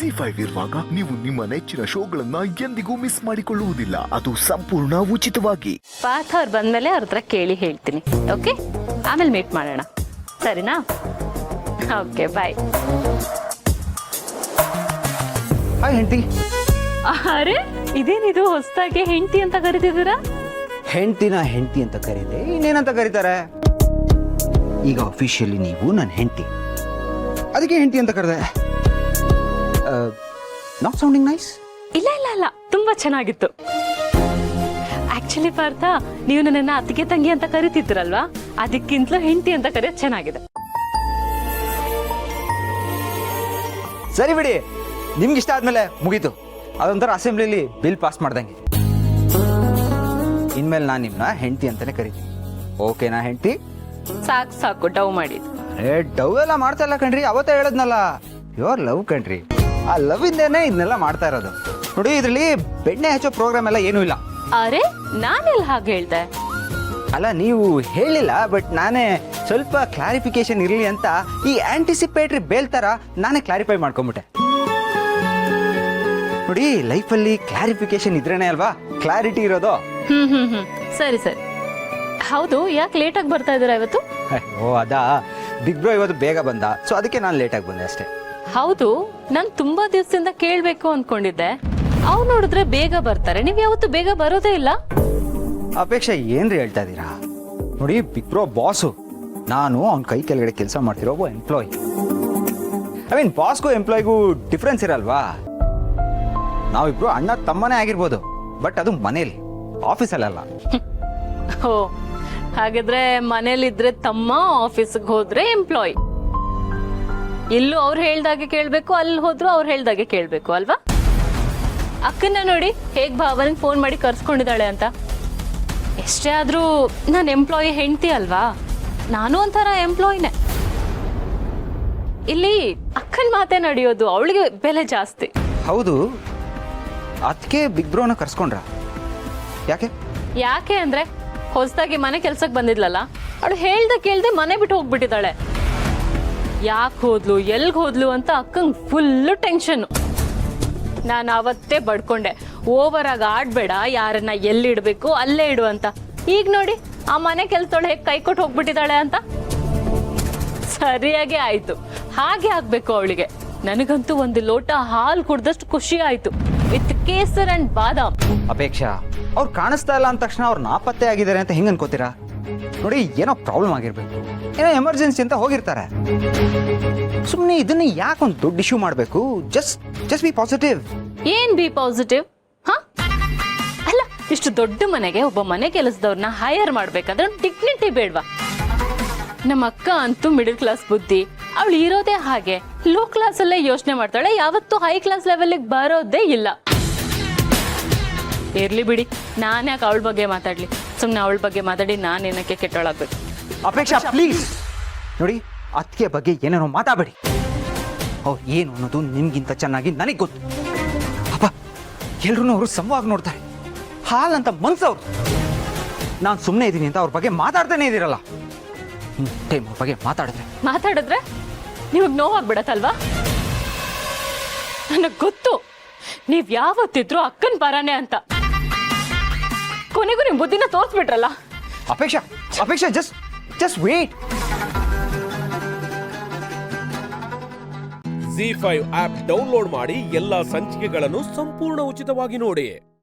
ZEE5 ಇರುವಾಗ ನೀವು ನಿಮ್ಮ ನೆಚ್ಚಿನ ಶೋಗಳನ್ನ ಎಂದಿಗೂ ಮಿಸ್ ಮಾಡಿಕೊಳ್ಳುವುದಿಲ್ಲ. ಅದು ಸಂಪೂರ್ಣ ಉಚಿತವಾಗಿ. ಪಾರ್ಥ ಅವ್ರು ಬಂದ್ಮೇಲೆ ಅವ್ರ ಹತ್ರ ಕೇಳಿ ಹೇಳ್ತೀನಿ. ಓಕೆ, ಆಮೇಲೆ ಮೀಟ್ ಮಾಡೋಣ, ಸರಿನಾ? ಓಕೆ, ಬಾಯ್. ಹಾಯ್ ಹೆಂಡತಿ. ಅರೆ, ಇದೇನಿದು ಹೊಸದಾಗಿ ಹೆಂಡತಿ ಅಂತ ಕರಿತಿದ್ದೀರಾ? ಹೆಂಡತಿನ ಹೆಂಡತಿ ಅಂತ ಕರೀದೆ, ಇನ್ನೇನಂತ ಕರೀತಾರೆ? ಈಗ ಅಫಿಷಿಯಲಿ ನೀವು ನನ್ನ ಹೆಂಡತಿ, ಅದಕ್ಕೆ ಹೆಂಡತಿ ಅಂತ ಕರೆದೆ. Not sounding nice? ಇಲ್ಲ ಇಲ್ಲ ಇಲ್ಲ, ತುಂಬಾ ಚೆನ್ನಾಗಿತ್ತು. ಆಕ್ಚುಲಿ ಪಾರ್ಥ, ನೀವು ನನ್ನನ್ನ ಅತ್ತಿಗೆ ತಂಗಿ ಅಂತ ಕರಿತಿದ್ರಲ್ವಾ, ಅದಕ್ಕಿಂತಲೂ ಹೆಂಡತಿ ಅಂತ ಕರೆಯೋದು ಚೆನ್ನಾಗಿದೆ. ಸರಿ ಬಿಡಿ, ನಿಮ್ಗೆ ಇಷ್ಟ ಆದ್ಮೇಲೆ ಮುಗೀತು. ಅದೊಂಥರ ಅಸೆಂಬ್ಲಿಲಿ ಬಿಲ್ ಪಾಸ್ ಮಾಡ್ದಂಗೆ. ಇನ್ಮೇಲೆ ನಾನು ನಿಮ್ಮನ್ನ ಹೆಂಡತಿ ಅಂತಾನೆ ಕರಿತೀನಿ. ಓಕೆನಾ ಹೆಂಡತಿ? ಸಾಕು ಸಾಕು, ಡವ್ ಮಾಡಿದ್ದು. ಡವ್ ಎಲ್ಲ ಮಾಡ್ತಾ ಇಲ್ಲ ಕಣ್ರಿ, ಅವತ್ತೇ ಹೇಳದ್ನಲ್ಲ, ಯುವರ್ ಲವ್ ಕಣ್ರಿ. ಆ ಲವ್ ಇಂದೇನೆ ಇದನ್ನೆಲ್ಲ ಮಾಡ್ತಾ ಇರೋದು. ನೋಡಿ, ಇದ್ರಲ್ಲಿ ಬೆಣ್ಣೆ ಹಚ್ಚೋ ಪ್ರೋಗ್ರಾಮ್ ಎಲ್ಲ ಏನೂ ಇಲ್ಲ. ಅರೆ, ನಾನೆಲ್ಲ ಹಾಗೆ ಹೇಳ್ದೆ? ಅಲ್ಲ, ನೀವು ಹೇಳಿಲ್ಲ, ಬಟ್ ನಾನೇ ಸ್ವಲ್ಪ ಕ್ಲಾರಿಫಿಕೇಶನ್ ಇರಲಿ ಅಂತ ಈ ಆಂಟಿಸಿಪೇಟರಿ ಬೇಲ್ ತರ ನಾನೇ ಕ್ಲಾರಿಫೈ ಮಾಡ್ಕೊಂಬಿಟ್ಟೆ. ನೋಡಿ, ಲೈಫಲ್ಲಿ ಕ್ಲಾರಿಫಿಕೇಶನ್ ಇದ್ರೇನೆ ಅಲ್ವಾ ಕ್ಲಾರಿಟಿ ಇರೋದು. ಸರಿ ಸರಿ. ಹೌದು, ಯಾಕೆ ಲೇಟಾಗಿ ಬರ್ತಾ ಇದ್ದೀರಾ ಇವತ್ತು? ಓ ಅದಾ, ಬಿಗ್ ಬ್ರೋ ಇವತ್ತು ಬೇಗ ಬಂದ, ಸೊ ಅದಕ್ಕೆ ನಾನು ಲೇಟಾಗಿ ಬಂದೆ ಅಷ್ಟೇ. ಹೌದು, ನಾನು ತುಂಬಾ ದಿವಸದಿಂದ ಕೇಳಬೇಕು ಅಂದ್ಕೊಂಡಿದ್ದೆ. ಅವ್ರು ನೋಡಿದ್ರೆ ಬೇಗ ಬರ್ತಾರೆ, ನೀವು ಯಾವತ್ತು ಬೇಗ ಬರೋದೇ ಇಲ್ಲ. ಅಪೇಕ್ಷೆ ಏನ್ರಿ ಹೇಳ್ತಾ ಇದ್ದೀರಾ? ನೋಡಿ, ಬಿಗ್ ಬ್ರೋ ಬಾಸು, ನಾನು ಅವ್ನ ಕೈ ಕೆಳಗಡೆ ಕೆಲಸ ಮಾಡ್ತಿರೋ ಒಬ್ಬ ಎಂಪ್ಲಾಯ್. ಐ ಮೀನ್, ಬಾಸ್ಗೂ ಎಂಪ್ಲಾಯ್ಗೂ ಡಿಫ್ರೆನ್ಸ್ ಇರಲ್ವಾ? ನಾವಿಬ್ರು ಅಣ್ಣ ತಮ್ಮನೇ ಆಗಿರ್ಬೋದು, ಬಟ್ ಅದು ಮನೇಲಿ, ಆಫೀಸಲ್ಲ. ಓ, ಹಾಗಾದ್ರೆ ಮನೇಲಿದ್ರೆ ತಮ್ಮ, ಆಫೀಸ್ಗೆ ಹೋದ್ರೆ ಎಂಪ್ಲಾಯ್. ಇಲ್ಲೂ ಅವ್ರು ಹೇಳ್ದಾಗೆ ಕೇಳ್ಬೇಕು, ಅಲ್ಲಿ ಹೋದ್ರು ಅವ್ರು ಹೇಳ್ದಾಗೆ ಕೇಳ್ಬೇಕು ಅಲ್ವಾ? ಅಕ್ಕನ್ನ ನೋಡಿ ಹೇಗ್ ಭಾವನಿಗೆ ಫೋನ್ ಮಾಡಿ ಕರ್ಸ್ಕೊಂಡಿದ್ದಾಳೆ ಅಂತ. ಎಷ್ಟೇ ಆದ್ರೂ ನಾನು ಎಂಪ್ಲಾಯಿ ಹೆಂಡತಿ ಅಲ್ವಾ, ನಾನು ಒಂಥರ ಎಂಪ್ಲಾಯಿನೇ. ಇಲ್ಲಿ ಅಕ್ಕನ ಮಾತೇ ನಡೆಯೋದು, ಅವಳಿಗೆ ಬೆಲೆ ಜಾಸ್ತಿ. ಹೌದು, ಅದಕ್ಕೆ ಬಿಗ್ ಬ್ರೋನ ಕರ್ಸ್ಕೊಂಡ್ರ? ಯಾಕೆ? ಯಾಕೆ ಅಂದ್ರೆ ಹೊಸದಾಗಿ ಮನೆ ಕೆಲ್ಸಕ್ಕೆ ಬಂದಿದ್ಲಲ್ಲ, ಅವಳು ಹೇಳ್ದೆ ಕೇಳ್ದೆ ಮನೆ ಬಿಟ್ಟು ಹೋಗ್ಬಿಟ್ಟಿದ್ದಾಳೆ. ಯಾಕೆ ಹೋದ್ಲು, ಎಲ್ಗ್ ಹೋದ್ಲು ಅಂತ ಅಕ್ಕಂಗ್ ಫುಲ್ಲು ಟೆನ್ಷನ್. ನಾನು ಅವತ್ತೇ ಬಡ್ಕೊಂಡೆ, ಓವರ್ ಆಗಿ ಆಡ್ಬೇಡ, ಯಾರನ್ನ ಎಲ್ಲಿಡ್ಬೇಕು ಅಲ್ಲೇ ಇಡು ಅಂತ. ಈಗ ನೋಡಿ, ಆ ಮನೆ ಕೆಲ್ಸದೊಳೆ ಹೇಗೆ ಕೈ ಕೊಟ್ಟು ಹೋಗ್ಬಿಟ್ಟಿದ್ದಾಳೆ ಅಂತ. ಸರಿಯಾಗಿ ಆಯ್ತು, ಹಾಗೆ ಆಗ್ಬೇಕು ಅವಳಿಗೆ. ನನಗಂತೂ ಒಂದು ಲೋಟ ಹಾಲು ಕುಡ್ದಷ್ಟು ಖುಷಿ ಆಯ್ತು, ವಿತ್ ಕೇಸರ್ ಅಂಡ್ ಬಾದಾಮ್. ಅಪೇಕ್ಷಾ, ಅವ್ರು ಕಾಣಿಸ್ತಾ ಇಲ್ಲ ಅಂದ ತಕ್ಷಣ ಅವ್ರು ನಾಪತ್ತೆ ಆಗಿದ್ದಾರೆ ಅಂತ ಹೆಂಗ್ ಅನ್ಕೋತೀರಾ? ನೋಡಿ, ಏನೋ ಪ್ರಾಬ್ಲಮ್ ಆಗಿರ್ಬೇಕು, ಏನೋ ಎಮರ್ಜೆನ್ಸಿ ಅಂತ ಹೋಗಿರ್ತಾರೆ. ಸುಮ್ಮನೆ ಇದನ್ನ ಯಾಕೆ ಒಂದು ದೊಡ್ಡ ಇಶ್ಯೂ ಮಾಡಬೇಕು? Just B positive. ಏನ್ ಬಿ ಪಾಸಿಟಿವ್? ಹಾ, ಅಲ್ಲ, ಇಷ್ಟು ದೊಡ್ಡ ಮನೆಗೆ ಒಬ್ಬ ಮನೆ ಕೆಲಸದವ್ರನ್ನ ಹೈಯರ್ ಮಾಡ್ಬೇಕಾದ್ರೆ ಡಿಗ್ನಿಟಿ ಬೇಡ್ವಾ? ನಮ್ಮ ಅಕ್ಕ ಅಂತೂ ಮಿಡಲ್ ಕ್ಲಾಸ್ ಬುದ್ಧಿ, ಅವಳು ಇರೋದೇ ಹಾಗೆ, ಲೋ ಕ್ಲಾಸ್ ಅಲ್ಲೇ ಯೋಚನೆ ಮಾಡ್ತಾಳೆ, ಯಾವತ್ತೂ ಹೈ ಕ್ಲಾಸ್ ಲೆವೆಲ್ಗೆ ಬರೋದೇ ಇಲ್ಲ. ಇರ್ಲಿ ಬಿಡಿ, ನಾನು ಯಾಕೆ ಅವಳ ಬಗ್ಗೆ ಮಾತಾಡ್ಲಿ? ಸುಮ್ಮನೆ ಅವಳ ಬಗ್ಗೆ ಮಾತಾಡಿ ನಾನೇನಕ್ಕೆ ಕೆಟ್ಟೊಳಾಗ್ಬೇಕು? ಅಪೇಕ್ಷಾ ಪ್ಲೀಸ್, ನೋಡಿ, ಅದಕ್ಕೆ ಬಗ್ಗೆ ಏನೇನೋ ಮಾತಾಡಬೇಡಿ. ಅವ್ರು ಏನು ಅನ್ನೋದು ನಿಮ್ಗಿಂತ ಚೆನ್ನಾಗಿ ನನಗೆ ಗೊತ್ತು. ಅಪ್ಪ, ಎಲ್ರೂ ಅವರು ಸಮವಾಗಿ ನೋಡ್ತಾರೆ, ಹಾಲಂತ ಮನ್ಸವ್ರು. ನಾನು ಸುಮ್ಮನೆ ಇದ್ದೀನಿ ಅಂತ ಅವ್ರ ಬಗ್ಗೆ ಮಾತಾಡ್ತಾನೆ ಇದ್ದೀರಲ್ಲ, ಟೈಮ್ ಅವ್ರ ಬಗ್ಗೆ ಮಾತಾಡಿದ್ರೆ ನಿಮಗೆ ನೋವಾಗ್ಬಿಡತ್ತಲ್ವಾ? ನನಗೆ ಗೊತ್ತು, ನೀವ್ ಯಾವತ್ತಿದ್ರು ಅಕ್ಕನ ಪರಾನೆ ಅಂತ. ಕೊನೆಗೂ ನಿಮ್ ಬುದ್ಧಿನ ತೋರಿಸ್ಬಿಟ್ರಲ್ಲ. Apeksha just wait. ZEE5 app download ಮಾಡಿ ಎಲ್ಲಾ ಸಂಚಿಕೆಗಳನ್ನು ಸಂಪೂರ್ಣ ಉಚಿತವಾಗಿ ನೋಡಿ.